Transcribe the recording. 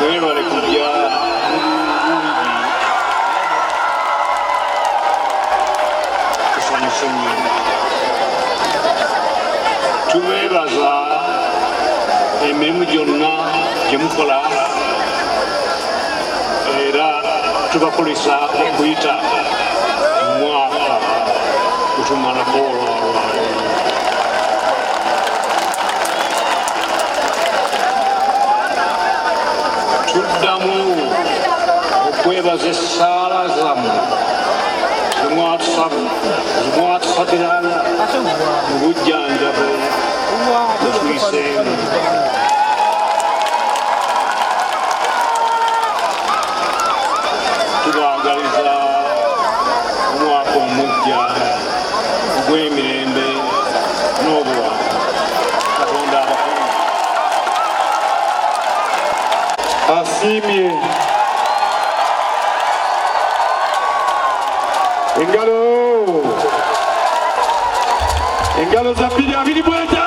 mwebale kujja kusanyusa nnyo. Tubeebaza emirimu gyonna gye mukola era tubakolesa okuyita mwaka gutumalako olwalwala. Tuddamu okwebaza essaala zammwe zemwatufatiranga mu bujjanjabo butuyiseemu. Tubaagaliza omwaka omuggya ogw'emirembe n'obuwanguzi. Katonda abakuuma. Asiimye. Engalo za 2025.